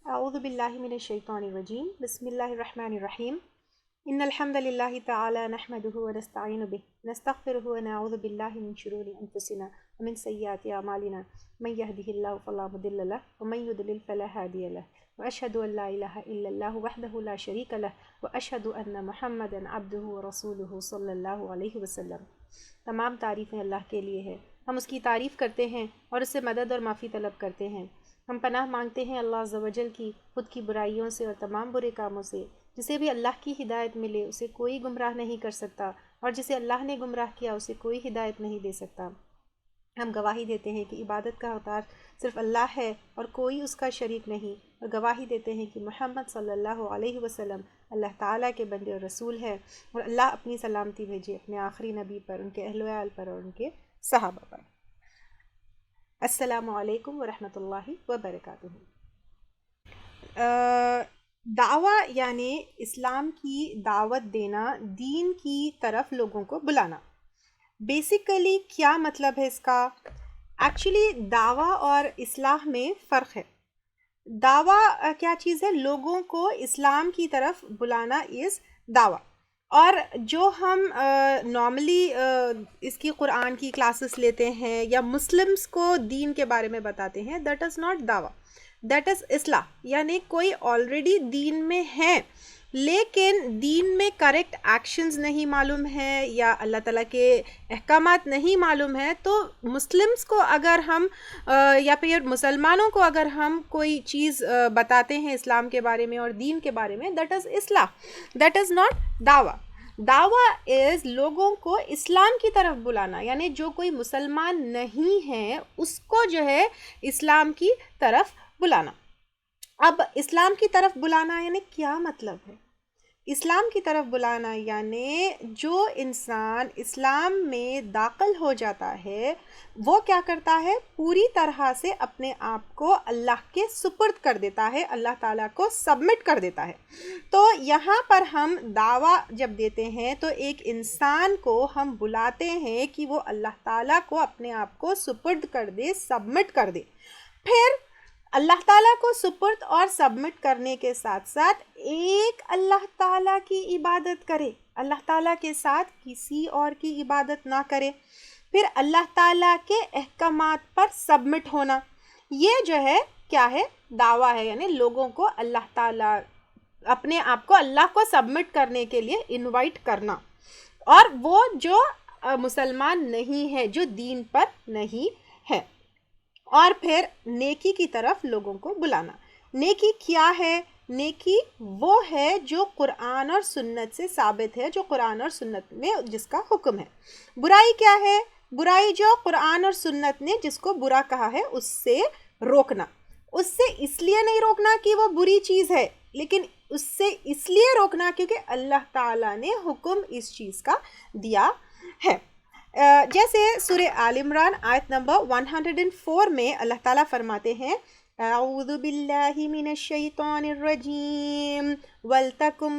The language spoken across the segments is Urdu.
اعوذ باللہ من الشیطان الرجیم بسم اللہ الرحمن الرحیم ان الحمد للہ تعالی نحمده ونستعین به نستغفرہ ونعوذ باللہ من شرور انفسنا ومن سیئات اعمالنا من یهده اللہ فلا مضل له ومن یضلل فلا ہادی له واشهد ان لا الہ الا اللہ وحدہ لا شریک له واشهد ان محمدا عبدہ ورسولہ صلی اللہ علیہ وسلم۔ تمام تعریفیں اللہ کے لیے ہے، ہم اس کی تعریف کرتے ہیں اور اس سے مدد اور معافی طلب کرتے ہیں۔ ہم پناہ مانگتے ہیں اللہ عز و جل کی خود کی برائیوں سے اور تمام برے کاموں سے۔ جسے بھی اللہ کی ہدایت ملے اسے کوئی گمراہ نہیں کر سکتا، اور جسے اللہ نے گمراہ کیا اسے کوئی ہدایت نہیں دے سکتا۔ ہم گواہی دیتے ہیں کہ عبادت کا حقدار صرف اللہ ہے اور کوئی اس کا شریک نہیں، اور گواہی دیتے ہیں کہ محمد صلی اللہ علیہ وسلم اللہ تعالیٰ کے بندے اور رسول ہے، اور اللہ اپنی سلامتی بھیجے اپنے آخری نبی پر، ان کے اہل و عیال پر اور ان کے صحابہ پر۔ السلام علیکم ورحمۃ اللہ وبرکاتہ۔ دعویٰ یعنی اسلام کی دعوت دینا، دین کی طرف لوگوں کو بلانا۔ بیسیکلی کیا مطلب ہے اس کا؟ ایکچولی دعویٰ اور اصلاح میں فرق ہے۔ دعویٰ کیا چیز ہے؟ لوگوں کو اسلام کی طرف بلانا از دعویٰ۔ اور جو ہم نارملی اس کی قرآن کی کلاسز لیتے ہیں یا مسلمز کو دین کے بارے میں بتاتے ہیں، دیٹ از ناٹ دعویٰ، دیٹ از اصلاح۔ یعنی کوئی آلریڈی دین میں ہے لیکن دین میں کریکٹ ایکشنز نہیں معلوم ہے یا اللہ تعالیٰ کے احکامات نہیں معلوم ہے، تو مسلمز کو اگر ہم یا پھر مسلمانوں کو اگر ہم کوئی چیز بتاتے ہیں اسلام کے بارے میں اور دین کے بارے میں، دیٹ از اصلاح، دیٹ از ناٹ دعویٰ۔ دعویٰ از لوگوں کو اسلام کی طرف بلانا، یعنی جو کوئی مسلمان نہیں ہے اس کو جو ہے اسلام کی طرف بلانا۔ اب اسلام کی طرف بلانا یعنی کیا مطلب ہے؟ اسلام کی طرف بلانا یعنی جو انسان اسلام میں داخل ہو جاتا ہے وہ کیا کرتا ہے؟ پوری طرح سے اپنے آپ کو اللہ کے سپرد کر دیتا ہے، اللہ تعالیٰ کو سبمٹ کر دیتا ہے۔ تو یہاں پر ہم دعویٰ جب دیتے ہیں تو ایک انسان کو ہم بلاتے ہیں کہ وہ اللہ تعالیٰ کو اپنے آپ کو سپرد کر دے، سبمٹ کر دے۔ پھر اللہ تعالیٰ کو سپرد اور سبمٹ کرنے کے ساتھ ساتھ ایک اللہ تعالیٰ کی عبادت کرے، اللہ تعالیٰ کے ساتھ کسی اور کی عبادت نہ کرے۔ پھر اللہ تعالیٰ کے احکامات پر سبمٹ ہونا، یہ جو ہے کیا ہے؟ دعویٰ ہے۔ یعنی لوگوں کو اللہ تعالیٰ اپنے آپ کو اللہ کو سبمٹ کرنے کے لیے انوائٹ کرنا، اور وہ جو مسلمان نہیں ہے، جو دین پر نہیں ہے۔ اور پھر نیکی کی طرف لوگوں کو بلانا۔ نیکی کیا ہے؟ نیکی وہ ہے جو قرآن اور سنت سے ثابت ہے، جو قرآن اور سنت میں جس کا حکم ہے۔ برائی کیا ہے؟ برائی جو قرآن اور سنت نے جس کو برا کہا ہے اس سے روکنا۔ اس سے اس لیے نہیں روکنا کہ وہ بری چیز ہے، لیکن اس سے اس لیے روکنا کیونکہ اللہ تعالیٰ نے حکم اس چیز کا دیا ہے۔ جیسے سورہ آل عمران آیت نمبر 104 میں اللہ تعالیٰ فرماتے ہیں اعوذ باللہ من الشیطان الرجیم وَلْتَكُن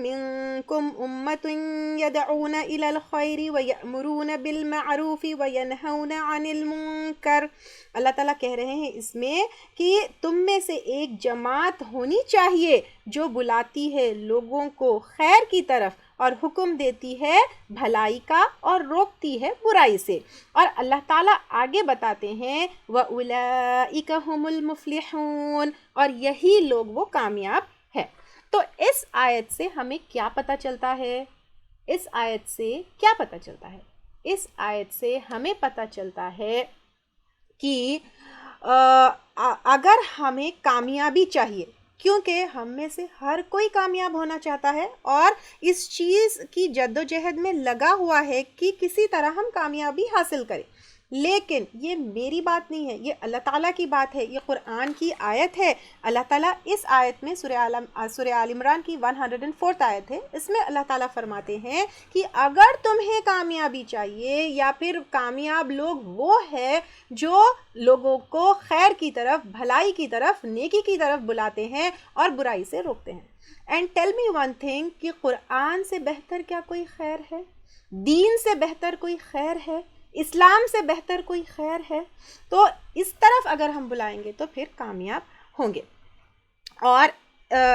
مِّنكُمْ أُمَّةٌ يَدْعُونَ إِلَى الْخَيْرِ وَيَأْمُرُونَ بِالْمَعْرُوفِ وَيَنْهَوْنَ عَنِ الْمُنكَرِ۔ اللہ تعالیٰ کہہ رہے ہیں اس میں کہ تم میں سے ایک جماعت ہونی چاہیے جو بلاتی ہے لوگوں کو خیر کی طرف اور حکم دیتی ہے بھلائی کا اور روکتی ہے برائی سے۔ اور اللہ تعالیٰ آگے بتاتے ہیں وَأُولَئِكَ هُمُ الْمُفْلِحُونَ، اور یہی لوگ وہ کامیاب ہے۔ تو اس آیت سے ہمیں کیا پتہ چلتا ہے؟ اس آیت سے کیا پتہ چلتا ہے؟ اس آیت سے ہمیں پتہ چلتا ہے کہ اگر ہمیں کامیابی چاہیے، کیونکہ ہم میں سے ہر کوئی کامیاب ہونا چاہتا ہے اور اس چیز کی جد و جہد میں لگا ہوا ہے کہ کسی طرح ہم کامیابی حاصل کریں. لیکن یہ میری بات نہیں ہے، یہ اللہ تعالیٰ کی بات ہے، یہ قرآن کی آیت ہے. اللہ تعالیٰ اس آیت میں سورہ آل عمران کی 104 آیت ہے، اس میں اللہ تعالیٰ فرماتے ہیں کہ اگر تمہیں کامیابی چاہیے یا پھر کامیاب لوگ وہ ہے جو لوگوں کو خیر کی طرف، بھلائی کی طرف، نیکی کی طرف بلاتے ہیں اور برائی سے روکتے ہیں. And tell me one thing کہ قرآن سے بہتر کیا کوئی خیر ہے؟ دین سے بہتر کوئی خیر ہے؟ اسلام سے بہتر کوئی خیر ہے؟ تو اس طرف اگر ہم بلائیں گے تو پھر کامیاب ہوں گے. اور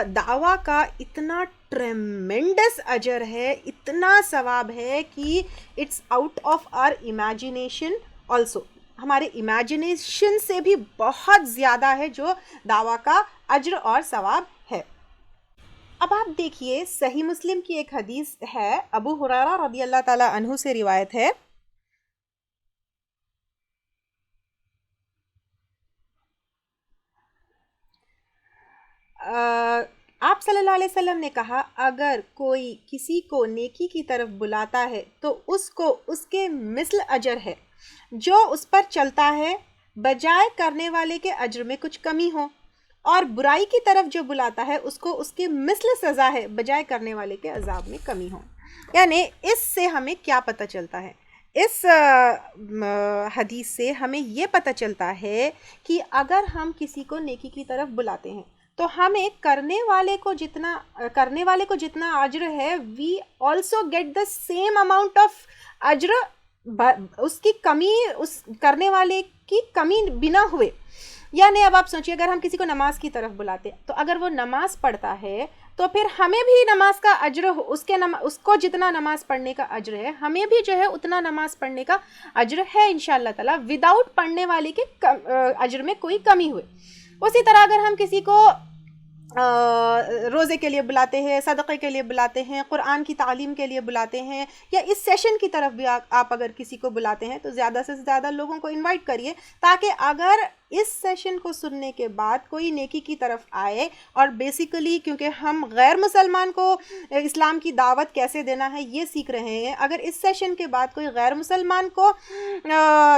دعویٰ کا اتنا ٹریمنڈس اجر ہے، اتنا ثواب ہے کہ it's out of our imagination also, ہمارے امیجنیشن سے بھی بہت زیادہ ہے جو دعویٰ کا اجر اور ثواب ہے. اب آپ دیکھیے صحیح مسلم کی ایک حدیث ہے، ابو ہریرہ رضی اللہ تعالیٰ عنہ سے روایت ہے. آپ صلی اللہ علیہ وسلم نے کہا اگر کوئی کسی کو نیکی کی طرف بلاتا ہے تو اس کو اس کے مثل اجر ہے جو اس پر چلتا ہے، بجائے کرنے والے کے اجر میں کچھ کمی ہو، اور برائی کی طرف جو بلاتا ہے اس کو اس کے مثل سزا ہے، بجائے کرنے والے کے عذاب میں کمی ہو. یعنی اس سے ہمیں کیا پتہ چلتا ہے؟ اس حدیث سے ہمیں یہ پتہ چلتا ہے کہ اگر ہم کسی کو نیکی کی طرف بلاتے ہیں تو ہمیں کرنے والے کو جتنا اجر ہے we also get the same amount of اجر، اس کی کمی، اس کرنے والے کی کمی بنا ہوئے. یعنی اب آپ سوچیے اگر ہم کسی کو نماز کی طرف بلاتے تو اگر وہ نماز پڑھتا ہے تو پھر ہمیں بھی نماز کا اجر، اس کو جتنا نماز پڑھنے کا اجر ہے ہمیں بھی جو ہے اتنا نماز پڑھنے کا اجر ہے انشاءاللہ تعالیٰ، وداؤٹ پڑھنے والے کے اجر میں کوئی کمی ہوئے. اسی طرح اگر ہم کسی کو روزے کے لیے بلاتے ہیں، صدقے کے لیے بلاتے ہیں، قرآن کی تعلیم کے لیے بلاتے ہیں، یا اس سیشن کی طرف بھی آپ اگر کسی کو بلاتے ہیں تو زیادہ سے زیادہ لوگوں کو انوائٹ کریے، تاکہ اگر اس سیشن کو سننے کے بعد کوئی نیکی کی طرف آئے. اور بیسیکلی کیونکہ ہم غیر مسلمان کو اسلام کی دعوت کیسے دینا ہے یہ سیکھ رہے ہیں، اگر اس سیشن کے بعد کوئی غیر مسلمان کو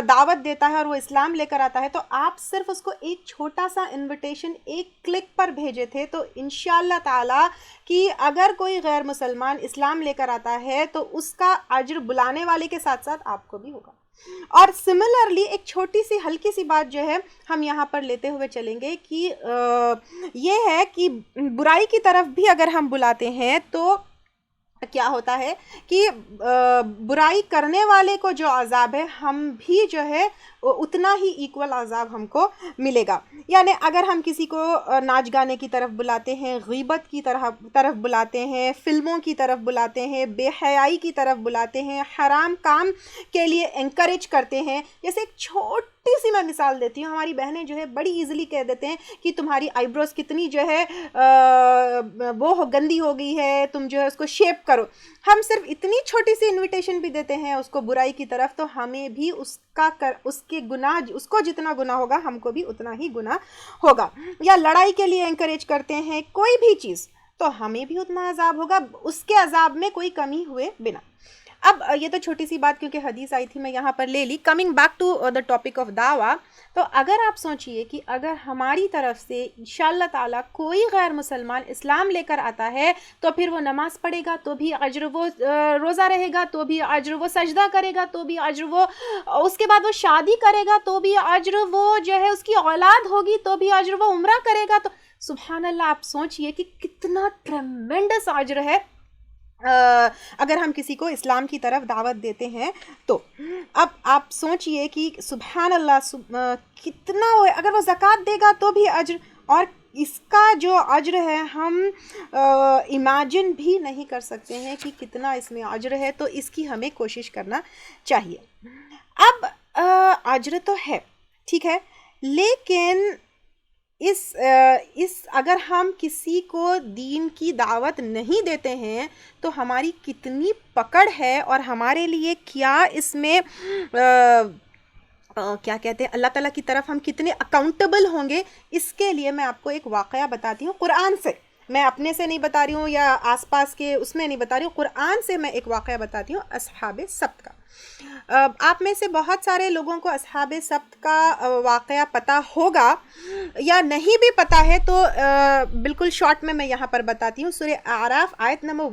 دعوت دیتا ہے اور وہ اسلام لے کر آتا ہے تو آپ صرف اس کو ایک چھوٹا سا انویٹیشن ایک کلک پر بھیجے تھے، تو انشاءاللہ تعالی کہ اگر کوئی غیر مسلمان اسلام لے کر آتا ہے تو اس کا اجر بلانے والے کے ساتھ ساتھ آپ کو بھی ہوگا. اور سملرلی ایک چھوٹی سی ہلکی سی بات جو ہے ہم یہاں پر لیتے ہوئے چلیں گے کہ یہ ہے کہ برائی کی طرف بھی اگر ہم بلاتے ہیں تو کیا ہوتا ہے کہ برائی کرنے والے کو جو عذاب ہے ہم بھی جو ہے اتنا ہی ایکول عذاب ہم کو ملے گا. یعنی اگر ہم کسی کو ناچ گانے کی طرف بلاتے ہیں، غیبت کی طرف بلاتے ہیں، فلموں کی طرف بلاتے ہیں، بے حیائی کی طرف بلاتے ہیں، حرام کام کے لیے انکریج کرتے ہیں. جیسے ایک چھوٹی سی میں مثال دیتی ہوں، ہماری بہنیں جو ہے بڑی ایزیلی کہہ دیتے ہیں کہ تمہاری آئی بروز کتنی جو ہے وہ گندی ہو گئی ہے، تم جو ہے اس کو شیپ کرو. ہم صرف اتنی چھوٹی سی انویٹیشن بھی دیتے ہیں اس کو برائی کی طرف، تو ہمیں بھی اس کے گناہ، اس کو جتنا گناہ ہوگا ہم کو بھی اتنا ہی گناہ ہوگا. یا لڑائی کے لیے انکریج کرتے ہیں کوئی بھی چیز تو ہمیں بھی اتنا عذاب ہوگا، اس کے عذاب میں کوئی کمی ہوئے بنا. اب یہ تو چھوٹی سی بات کیونکہ حدیث آئی تھی میں یہاں پر لے لی. Coming back to the topic of دعویٰ، تو اگر آپ سوچئے کہ اگر ہماری طرف سے انشاءاللہ تعالیٰ کوئی غیر مسلمان اسلام لے کر آتا ہے تو پھر وہ نماز پڑھے گا تو بھی اجر، وہ روزہ رہے گا تو بھی اجر، وہ سجدہ کرے گا تو بھی اجر، وہ اس کے بعد وہ شادی کرے گا تو بھی اجر، وہ جو ہے اس کی اولاد ہوگی تو بھی اجر، وہ عمرہ کرے گا تو سبحان اللہ. آپ سوچئے کہ کتنا ٹریمنڈس اجر ہے اگر ہم کسی کو اسلام کی طرف دعوت دیتے ہیں تو. اب آپ سوچئے کہ سبحان اللہ کتنا وہ، اگر وہ زکوٰۃ دے گا تو بھی اجر، اور اس کا جو اجر ہے ہم امیجن بھی نہیں کر سکتے ہیں کہ کتنا اس میں اجر ہے. تو اس کی ہمیں کوشش کرنا چاہیے. اب اجر تو ہے ٹھیک ہے، لیکن اس اگر ہم کسی کو دین کی دعوت نہیں دیتے ہیں تو ہماری کتنی پکڑ ہے اور ہمارے لیے کیا اس میں کیا کہتے ہیں، اللہ تعالیٰ کی طرف ہم کتنے اکاؤنٹیبل ہوں گے، اس کے لیے میں آپ کو ایک واقعہ بتاتی ہوں قرآن سے. میں اپنے سے نہیں بتا رہی ہوں یا آس پاس کے اس میں نہیں بتا رہی ہوں، قرآن سے میں ایک واقعہ بتاتی ہوں اصحاب سبت کا. آپ میں سے بہت سارے لوگوں کو اصحاب سبت کا واقعہ پتہ ہوگا، یا نہیں بھی پتہ ہے تو بالکل شارٹ میں یہاں پر بتاتی ہوں. سورہ اعراف آیت نمبر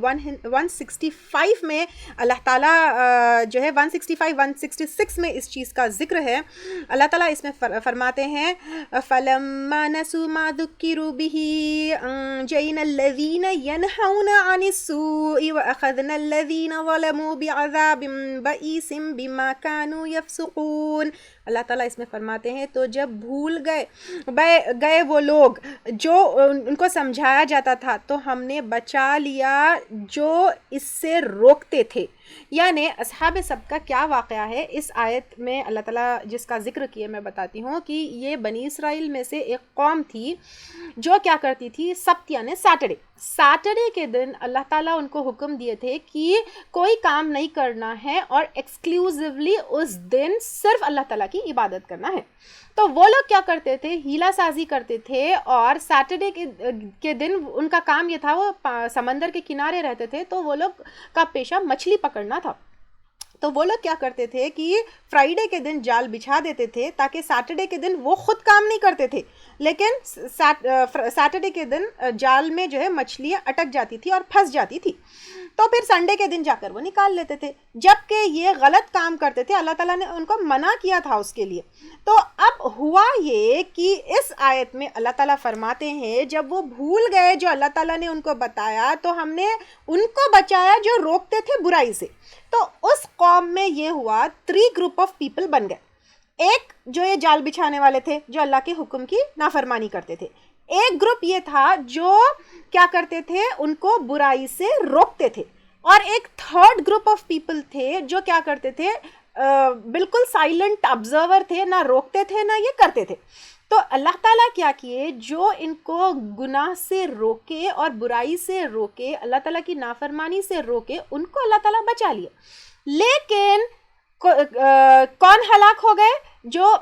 165 میں اللہ تعالیٰ جو ہے 165 166 میں اس چیز کا ذکر ہے. اللہ تعالیٰ اس میں فرماتے ہیں فَلَمَّا نَسُوا مَا ذُكِّرُوا بِهِ أَنجَيْنَا الَّذِينَ يَنْهَوْنَ عَنِ السُّوءِ وَأَخَذْنَا الَّذِينَ ظَلَمُوا بِعَذَابٍ بَئِيسٍ بِمَا كَانُوا يَفْسُقُونَ. اللہ تعالیٰ اس میں فرماتے ہیں تو جب بھول گئے وہ لوگ جو ان کو سمجھایا جاتا تھا تو ہم نے بچا لیا جو اس سے روکتے تھے. یعنی اصحاب سبت کا کیا واقعہ ہے اس آیت میں اللہ تعالیٰ جس کا ذکر کیا میں بتاتی ہوں کہ یہ بنی اسرائیل میں سے ایک قوم تھی جو کیا کرتی تھی، سبت یعنی سیٹرڈے کے دن اللہ تعالیٰ ان کو حکم دیے تھے کہ کوئی کام نہیں کرنا ہے اور ایکسکلوزیولی اس دن صرف اللہ تعالیٰ کی عبادت کرنا ہے. تو وہ لوگ کیا کرتے تھے، ہیلا سازی کرتے تھے، اور سیٹرڈے کے دن ان کا کام یہ تھا، وہ سمندر کے کنارے رہتے تھے تو وہ لوگ کا پیشہ مچھلی پکڑنا تھا. تو وہ لوگ کیا کرتے تھے کہ فرائیڈے کے دن جال بچھا دیتے تھے تاکہ سیٹرڈے کے دن وہ خود کام نہیں کرتے تھے، لیکن سیٹرڈے کے دن جال میں جو ہے مچھلیاں اٹک جاتی تھی اور پھنس جاتی تھی، تو پھر سنڈے کے دن جا کر وہ نکال لیتے تھے. جب کہ یہ غلط کام کرتے تھے، اللہ تعالیٰ نے ان کو منع کیا تھا اس کے لیے. تو اب ہوا یہ کہ اس آیت میں اللہ تعالیٰ فرماتے ہیں جب وہ بھول گئے جو اللہ تعالیٰ نے ان کو بتایا تو ہم نے ان کو بچایا جو روکتے تھے برائی سے. تو اس قوم میں یہ ہوا 3 گروپ آف پیپل بن گئے. ایک جو یہ جال بچھانے والے تھے جو اللہ کے حکم کی نافرمانی کرتے تھے، ایک گروپ یہ تھا جو کیا کرتے تھے، ان کو برائی سے روکتے تھے، اور ایک 3rd گروپ آف پیپل تھے جو کیا کرتے تھے، بالکل سائلنٹ آبزرور تھے، نہ روکتے تھے نہ یہ کرتے تھے. تو اللہ تعالیٰ کیا کیے، جو ان کو گناہ سے روکے اور برائی سے روکے، اللہ تعالیٰ کی نافرمانی سے روکے، ان کو اللہ تعالیٰ بچا لیے. لیکن کون ہلاک ہو گئے؟ جو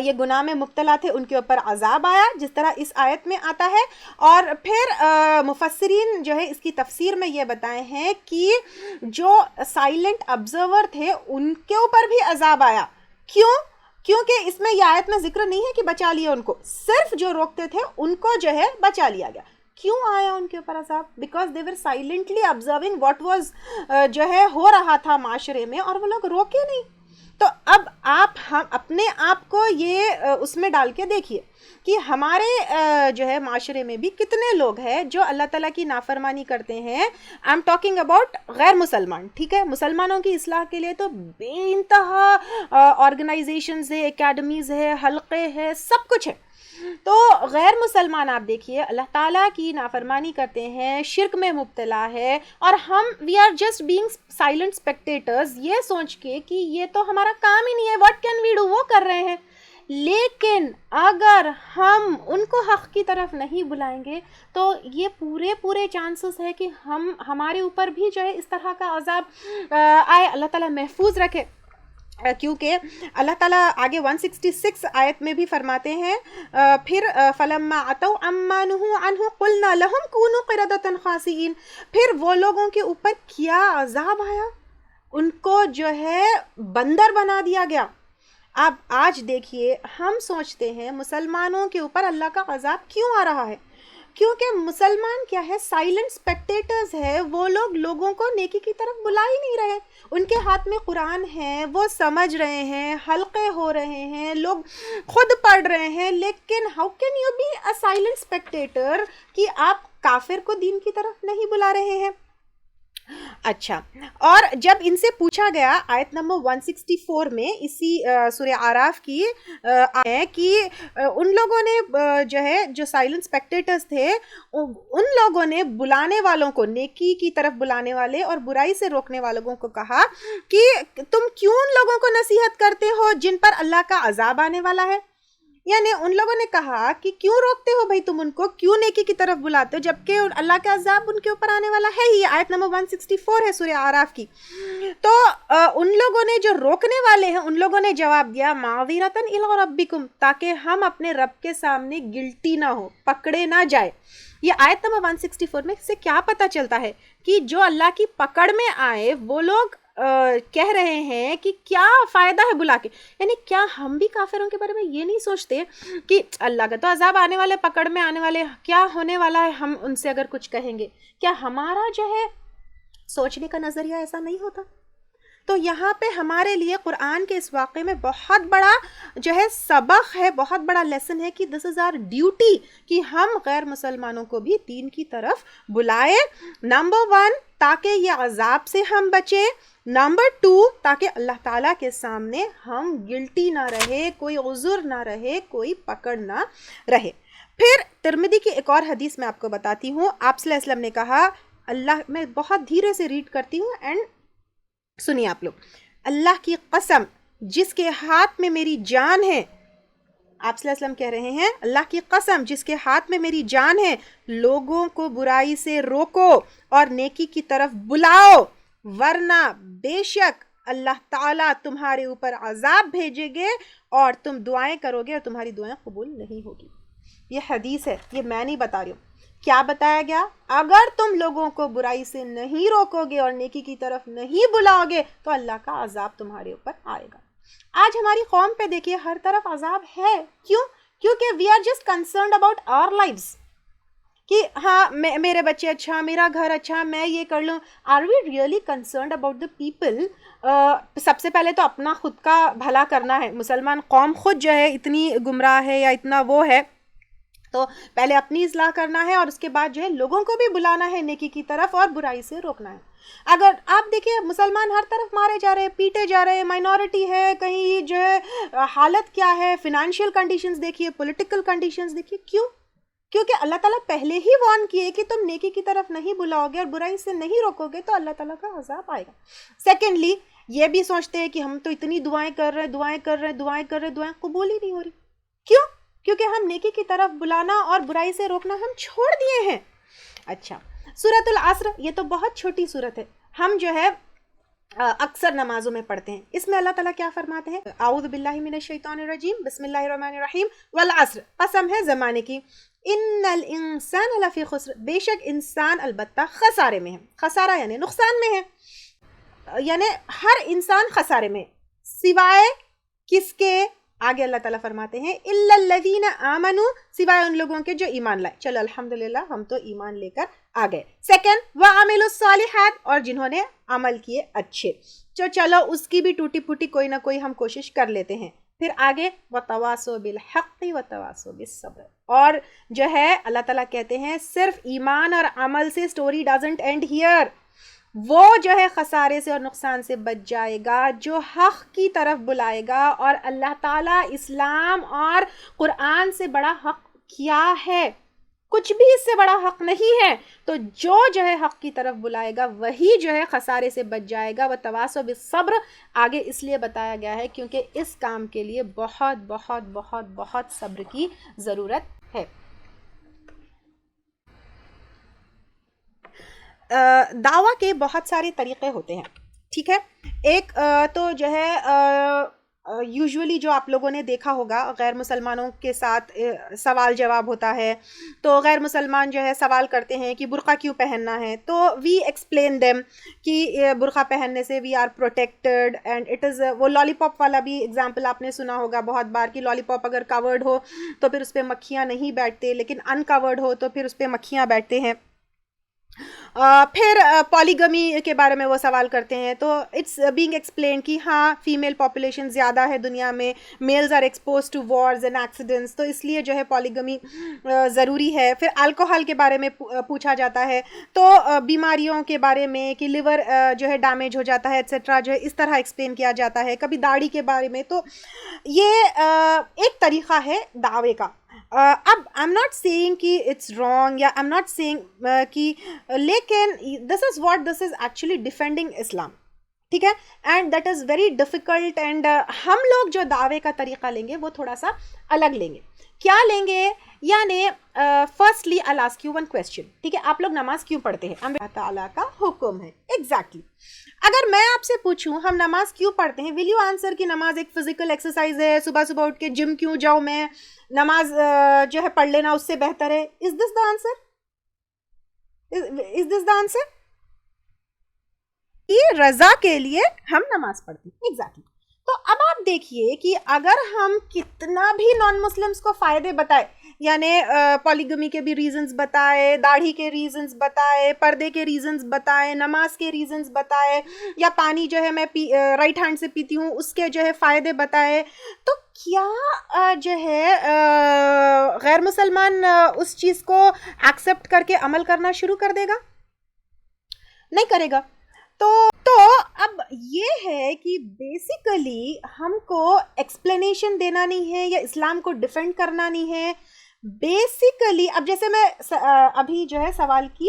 یہ گناہ میں مبتلا تھے، ان کے اوپر عذاب آیا جس طرح اس آیت میں آتا ہے. اور پھر مفسرین جو ہے اس کی تفسیر میں یہ بتائے ہیں کہ جو سائلنٹ آبزرور تھے ان کے اوپر بھی عذاب آیا. کیونکہ اس میں یہ آیت میں ذکر نہیں ہے کہ بچا لیا ان کو، صرف جو روکتے تھے ان کو جو ہے بچا لیا گیا. کیوں آیا ان کے اوپر عذاب؟ Because they were silently observing what was جو ہے ہو رہا تھا معاشرے میں، اور وہ لوگ روکے نہیں. تو اب ہم اپنے آپ کو یہ اس میں ڈال کے دیکھیے کہ ہمارے جو ہے معاشرے میں بھی کتنے لوگ ہیں جو اللہ تعالیٰ کی نافرمانی کرتے ہیں. آئی ایم ٹاکنگ اباؤٹ غیر مسلمان، ٹھیک ہے؟ مسلمانوں کی اصلاح کے لیے تو بے انتہا آرگنائزیشنز ہے، اکیڈمیز ہے، حلقے ہے، سب کچھ ہے. تو غیر مسلمان آپ دیکھیے اللہ تعالیٰ کی نافرمانی کرتے ہیں، شرک میں مبتلا ہے، اور ہم we are just being silent spectators, یہ سوچ کے کہ یہ تو ہمارا کام ہی نہیں ہے، واٹ کین وی ڈو، وہ کر رہے ہیں. لیکن اگر ہم ان کو حق کی طرف نہیں بلائیں گے تو یہ پورے چانسز ہے کہ ہمارے اوپر بھی جو ہے اس طرح کا عذاب آئے. اللہ تعالیٰ محفوظ رکھے. کیونکہ اللہ تعالیٰ آگے 166 آیت میں بھی فرماتے ہیں پھر فَلَمَّا عَتَوْا عَمَّا نُهُوا عَنْهُ قُلْنَا لَهُمْ كُونُوا قِرَدَةً خَاسِئِينَ. پھر وہ لوگوں کے اوپر کیا عذاب آیا، ان کو جو ہے بندر بنا دیا گیا. اب آج دیکھیے ہم سوچتے ہیں مسلمانوں کے اوپر اللہ کا عذاب کیوں آ رہا ہے، کیونکہ مسلمان کیا ہے، سائلنٹ اسپیکٹیٹرز ہے. وہ لوگوں کو نیکی کی طرف بلا ہی نہیں رہے. ان کے ہاتھ میں قرآن ہے، وہ سمجھ رہے ہیں، حلقے ہو رہے ہیں، لوگ خود پڑھ رہے ہیں، لیکن how can you be a silent spectator کہ آپ کافر کو دین کی طرف نہیں بلا رہے ہیں. اچھا، اور جب ان سے پوچھا گیا آیت نمبر 164 میں اسی سورہ اعراف کی ہے کہ ان لوگوں نے جو ہے جو سائلنٹ اسپیکٹیٹرز تھے ان لوگوں نے بلانے والوں کو، نیکی کی طرف بلانے والے اور برائی سے روکنے والوں کو کہا کہ تم کیوں ان لوگوں کو نصیحت کرتے ہو جن پر اللہ کا عذاب آنے والا ہے. یعنی ان لوگوں نے کہا کہ کیوں روکتے ہو بھائی تم ان کو, کیوں نیکی کی طرف بلاتے ہو, جبکہ اللہ کا عذاب ان کے اوپر آنے والا ہے ہی. آیت نمبر 164 ہے سورہ اعراف کی. تو ان لوگوں نے جو روکنے والے ہیں ان لوگوں نے جواب دیا معذرتاً الی ربکم, تاکہ ہم اپنے رب کے سامنے گلٹی نہ ہو, پکڑے نہ جائے. یہ آیت نمبر 164 میں سے کیا پتہ چلتا ہے کہ جو اللہ کی پکڑ میں آئے وہ لوگ کہہ رہے ہیں کہ کیا فائدہ ہے بلا کے. یعنی کیا ہم بھی کافروں کے بارے میں یہ نہیں سوچتے کہ اللہ کا تو عذاب آنے والے, پکڑ میں آنے والے, کیا ہونے والا ہے, ہم ان سے اگر کچھ کہیں گے, کیا ہمارا جو ہے سوچنے کا نظریہ ایسا نہیں ہوتا؟ تو یہاں پہ ہمارے لیے قرآن کے اس واقعے میں بہت بڑا جو ہے سبق ہے, بہت بڑا لیسن ہے کہ دس از آر ڈیوٹی کہ ہم غیر مسلمانوں کو بھی دین کی طرف بلائیں. نمبر 1 تاکہ یہ عذاب سے ہم بچیں, نمبر 2 تاکہ اللہ تعالیٰ کے سامنے ہم گلٹی نہ رہے, کوئی عذر نہ رہے, کوئی پکڑ نہ رہے. پھر ترمذی کی ایک اور حدیث میں آپ کو بتاتی ہوں. آپ صلی اللہ علیہ وسلم نے کہا, اللہ, میں بہت دھیرے سے ریڈ کرتی ہوں اینڈ سنیے آپ لوگ, اللہ کی قسم جس کے ہاتھ میں میری جان ہے, آپ صلی اللہ علیہ وسلم کہہ رہے ہیں اللہ کی قسم جس کے ہاتھ میں میری جان ہے, لوگوں کو برائی سے روکو اور نیکی کی طرف بلاؤ, ورنہ بے شک اللہ تعالیٰ تمہارے اوپر عذاب بھیجے گے اور تم دعائیں کرو گے اور تمہاری دعائیں قبول نہیں ہوگی. یہ حدیث ہے, یہ میں نہیں بتا رہی ہوں. کیا بتایا گیا؟ اگر تم لوگوں کو برائی سے نہیں روکو گے اور نیکی کی طرف نہیں بلاؤ گے تو اللہ کا عذاب تمہارے اوپر آئے گا. آج ہماری قوم پہ دیکھیے ہر طرف عذاب ہے. کیوں؟ کیونکہ we are just concerned about our lives, کہ ہاں میرے بچے اچھا, میرا گھر اچھا, میں یہ کر لوں. Are we really concerned about the people? سب سے پہلے تو اپنا خود کا بھلا کرنا ہے. مسلمان قوم خود جو ہے اتنی گمراہ ہے یا اتنا وہ ہے, تو پہلے اپنی اصلاح کرنا ہے اور اس کے بعد جو ہے لوگوں کو بھی بلانا ہے نیکی کی طرف اور برائی سے روکنا ہے. اگر آپ دیکھیں مسلمان ہر طرف مارے جا رہے ہیں, پیٹے جا رہے ہیں, مائنورٹی ہے, کہیں جو ہے حالت کیا ہے, فنانشیل کنڈیشنز دیکھیے, پولیٹیکل کنڈیشنز دیکھیے. کیوں؟ کیونکہ اللہ تعالیٰ پہلے ہی وارن کیے کہ تم نیکی کی طرف نہیں بلاؤ گے اور برائی سے نہیں روکو گے تو اللہ تعالیٰ کا عذاب آئے گا. سیکنڈلی یہ بھی سوچتے ہیں کہ ہم تو اتنی دعائیں کر رہے ہیں, دعائیں قبول ہی نہیں ہو رہی. کیوں؟ کیونکہ ہم نیکی کی طرف بلانا اور برائی سے روکنا ہم چھوڑ دیے ہیں. اچھا, سورۃ العصر یہ تو بہت چھوٹی سورت ہے, ہم جو ہے اکثر نمازوں میں پڑھتے ہیں. اس میں اللہ تعالیٰ کیا فرماتے ہیں؟ اعوذ باللہ من الشیطان الرجیم, بسم اللہ الرحمن الرحیم, والعصر, قسم ہے زمانے کی, ان الانسان لفی خسر, بے شک انسان البتہ خسارے میں ہے. خسارہ یعنی نقصان میں ہے, یعنی ہر انسان خسارے میں, سوائے کس کے؟ آگے اللہ تعالیٰ فرماتے ہیں الا الذین آمنوا, سوائے ان لوگوں کے جو ایمان لائے. چلو الحمدللہ ہم تو ایمان لے کر آ گئے. سیکنڈ وعملوا الصالحات, اور جنہوں نے عمل کیے اچھے. چلو اس کی بھی ٹوٹی پھوٹی کوئی نہ کوئی ہم کوشش کر لیتے ہیں. پھر آگے وتواصوا بالحق وتواصوا بالصبر, اور جو ہے اللہ تعالیٰ کہتے ہیں صرف ایمان اور عمل سے اسٹوری ڈزنٹ اینڈ ہیئر. وہ جو ہے خسارے سے اور نقصان سے بچ جائے گا جو حق کی طرف بلائے گا. اور اللہ تعالیٰ اسلام اور قرآن سے بڑا حق کیا ہے؟ کچھ بھی اس سے بڑا حق نہیں ہے. تو جو ہے حق کی طرف بلائے گا وہی جو ہے خسارے سے بچ جائے گا. وتواصوا بالصبر آگے اس لیے بتایا گیا ہے کیونکہ اس کام کے لیے بہت بہت بہت بہت صبر کی ضرورت ہے. دعویٰ کے بہت سارے طریقے ہوتے ہیں, ٹھیک ہے. ایک تو جو ہے یوزولی جو آپ لوگوں نے دیکھا ہوگا غیر مسلمانوں کے ساتھ سوال جواب ہوتا ہے, تو غیر مسلمان جو ہے سوال کرتے ہیں کہ برقع کیوں پہننا ہے, تو وی ایکسپلین دیم کہ برقع پہننے سے we are protected and it is, وہ لالی پاپ والا بھی اگزامپل آپ نے سنا ہوگا بہت بار کہ لالی پاپ اگر کورڈ ہو تو پھر اس پہ مکھیاں نہیں بیٹھتے, لیکن ان کورڈ ہو تو پھر اس پہ مکھیاں بیٹھتے ہیں. پھر پالیگمی کے بارے میں وہ سوال کرتے ہیں, تو اٹس بینگ ایکسپلین کہ ہاں فیمیل پاپولیشن زیادہ ہے دنیا میں, males are expose to wars and accidents, تو اس لیے جو ہے پالیگمی ضروری ہے. پھر الکوہل کے بارے میں پوچھا جاتا ہے, تو بیماریوں کے بارے میں کہ لیور جو ہے ڈیمیج ہو جاتا ہے ایٹسیٹرا, جو ہے اس طرح ایکسپلین کیا جاتا ہے. کبھی داڑھی کے بارے میں. تو یہ ایک طریقہ ہے دعوے کا. اب آئی ایم ناٹ سیئنگ کہ اٹس رانگ, یا آئی ایم ناٹ سیئنگ کہ, لیکن دس از ایکچولی ڈیفینڈنگ اسلام. ٹھیک ہے. And that is very difficult. And ہم لوگ جو دعوے کا طریقہ لیں گے وہ تھوڑا سا الگ لیں گے. کیا لیں گے؟ یعنی firstly I ask you one question. ٹھیک ہے، آپ لوگ نماز کیوں پڑھتے ہیں؟ اللہ تعالیٰ کا حکم ہے. ایگزیکٹلی. اگر میں آپ سے پوچھوں ہم نماز کیوں پڑھتے ہیں، ول یو آنسر کہ نماز ایک فزیکل ایکسرسائز ہے، صبح صبح اٹھ کے جم کیوں جاؤں میں، نماز جو ہے پڑھ لینا اس سے بہتر ہے. از دس the answer? Is this the answer? رضا کے لیے ہم نماز پڑھتے ہیں. ایگزیکٹلی. تو اب آپ دیکھیے کہ اگر ہم کتنا بھی نان مسلمس کو فائدے بتائے، یعنی پالیگمی کے بھی ریزنز بتائے، داڑھی کے ریزنز بتائے، پردے کے ریزنز بتائے، نماز کے ریزنز بتائے، یا پانی جو ہے میں رائٹ ہینڈ سے پیتی ہوں اس کے جو ہے فائدے بتائے، تو کیا جو ہے غیر مسلمان اس چیز کو ایکسیپٹ کر کے عمل کرنا شروع کر دے گا؟ نہیں کرے گا. تو اب یہ ہے کہ بیسیکلی ہم کو ایکسپلینیشن دینا نہیں ہے یا اسلام کو ڈیفینڈ کرنا نہیں ہے. بیسیکلی اب جیسے میں ابھی جو ہے سوال کی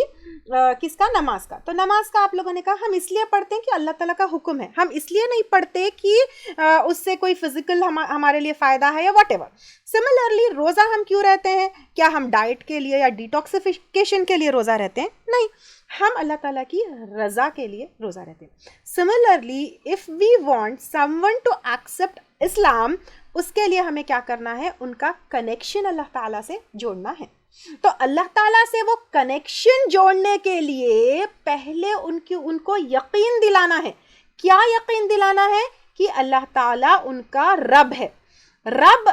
کس کا؟ نماز کا. تو نماز کا آپ لوگوں نے کہا ہم اس لیے پڑھتے ہیں کہ اللہ تعالیٰ کا حکم ہے، ہم اس لیے نہیں پڑھتے کہ اس سے کوئی فزیکل ہمارے لیے فائدہ ہے یا واٹ ایور. سملرلی روزہ ہم کیوں رہتے ہیں؟ کیا ہم ڈائٹ کے لیے یا ڈیٹاکسیفیکیشن کے لیے روزہ رہتے ہیں؟ نہیں، ہم اللہ تعالیٰ کی رضا کے لیے روزہ رہتے ہیں. Similarly if we want someone to accept Islam, اس کے لیے ہمیں کیا کرنا ہے؟ ان کا کنیکشن اللہ تعالیٰ سے جوڑنا ہے. تو اللہ تعالیٰ سے وہ کنیکشن جوڑنے کے لیے پہلے ان کو یقین دلانا ہے. کیا یقین دلانا ہے؟ کہ اللہ تعالیٰ ان کا رب ہے. رب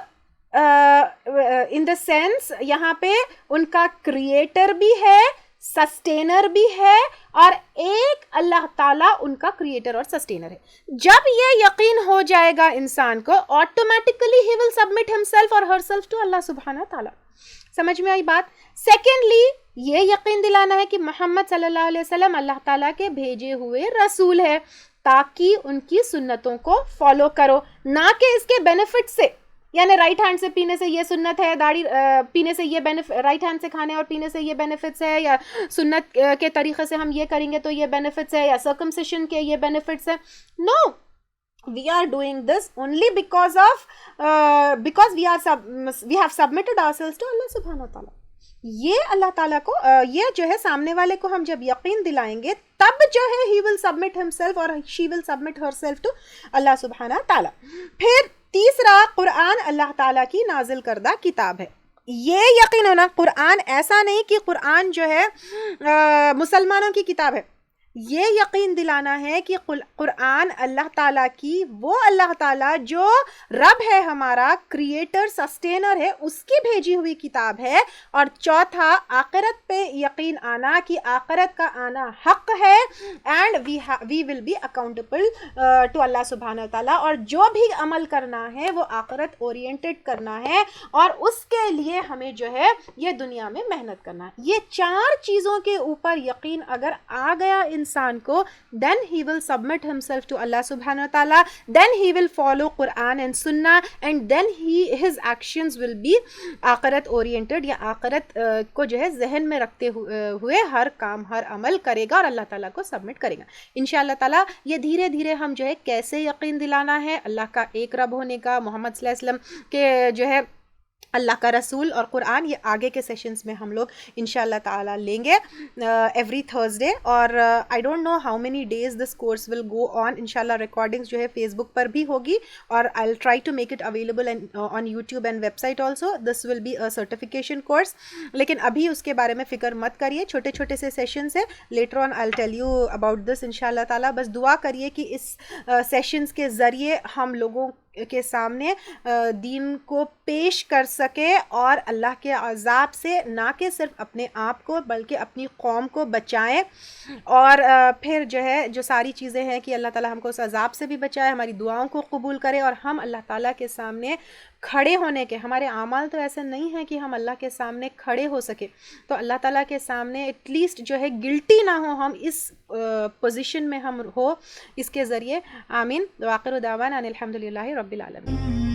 ان دا سینس یہاں پہ ان کا کریٹر بھی ہے، سسٹینر بھی ہے، اور ایک اللہ تعالیٰ ان کا کریٹر اور سسٹینر ہے. جب یہ یقین ہو جائے گا انسان کو، آٹومیٹیکلی ہی ول سبمٹ ہمسیلف اور ہر سیلف ٹو اللہ سبحانہ تعالیٰ. سمجھ میں آئی بات؟ سیکنڈلی یہ یقین دلانا ہے کہ محمد صلی اللہ علیہ وسلم اللہ تعالیٰ کے بھیجے ہوئے رسول ہے، تاکہ ان کی سنتوں کو فالو کرو، نہ کہ اس کے بینیفٹ سے. یعنی رائٹ ہینڈ سے پینے سے یہ سنت ہے، داڑھی پینے سے یہ رائٹ ہینڈ سے کھانے اور پینے سے یہ بینیفٹس ہے، یا سنت کے طریقے سے ہم یہ کریں گے تو یہ بینیفٹس ہے، یا سرکمسیشن کے یہ بینیفٹس ہے. نو، we are doing this only because we have submitted ourselves to Allah subhanahu wa ta'ala. یہ اللہ تعالیٰ کو یہ جو ہے سامنے والے کو ہم جب یقین دلائیں گے تب جو ہے he will submit himself اور she will submit herself to اللہ سبحانہ تعالیٰ. پھر تیسرا، قرآن اللہ تعالیٰ کی نازل کردہ کتاب ہے. یہ یقین ہونا، قرآن ایسا نہیں کہ قرآن جو ہے مسلمانوں کی کتاب ہے. یہ یقین دلانا ہے کہ قرآن اللہ تعالیٰ کی، وہ اللہ تعالیٰ جو رب ہے، ہمارا کریٹر سسٹینر ہے، اس کی بھیجی ہوئی کتاب ہے. اور چوتھا، آخرت پہ یقین آنا کہ آخرت کا آنا حق ہے، and we will be accountable to اللہ سبحانہ تعالیٰ. اور جو بھی عمل کرنا ہے وہ آخرت اورینٹڈ کرنا ہے، اور اس کے لیے ہمیں جو ہے یہ دنیا میں محنت کرنا ہے. یہ چار چیزوں کے اوپر یقین اگر آ گیا انسان کو، then he will submit himself to Allah subhanahu wa ta'ala, then he will follow Quran and Sunnah, and then his actions will be آخرت oriented، یا آخرت کو جو ہے ذہن میں رکھتے ہوئے ہر کام ہر عمل کرے گا اور اللہ تعالیٰ کو سبمٹ کرے گا. انشاءاللہ تعالیٰ یہ دھیرے دھیرے ہم جو ہے کیسے یقین دلانا ہے اللہ کا ایک رب ہونے کا، محمد صلی اللہ علیہ وسلم کے جو ہے اللہ کا رسول اور قرآن، یہ آگے کے سیشنز میں ہم لوگ انشاءاللہ تعالیٰ لیں گے ایوری تھرسڈے. اور I don't know how many days this course will go on. انشاءاللہ ریکارڈنگس جو ہے فیس بک پر بھی ہوگی، اور I will try to make it available on YouTube and website also. This will be a certification course. لیکن ابھی اس کے بارے میں فکر مت کریے، چھوٹے چھوٹے سے سیشنز ہیں. Later on I will tell you about this انشاءاللہ تعالیٰ. بس دعا کریے کہ اس سیشنز کے ذریعے ہم لوگوں کے سامنے دین کو پیش کر سکے، اور اللہ کے عذاب سے نہ کہ صرف اپنے آپ کو بلکہ اپنی قوم کو بچائیں. اور پھر جو ہے جو ساری چیزیں ہیں کہ اللہ تعالیٰ ہم کو اس عذاب سے بھی بچائے، ہماری دعاؤں کو قبول کرے، اور ہم اللہ تعالیٰ کے سامنے کھڑے ہونے کے، ہمارے اعمال تو ایسے نہیں ہیں کہ ہم اللہ کے سامنے کھڑے ہو سکے، تو اللہ تعالیٰ کے سامنے ایٹ لیسٹ جو ہے گلٹی نہ ہو، ہم اس پوزیشن میں ہم ہو اس کے ذریعے. آمین. وآخر دعوانا ان الحمدللہ رب العالمین.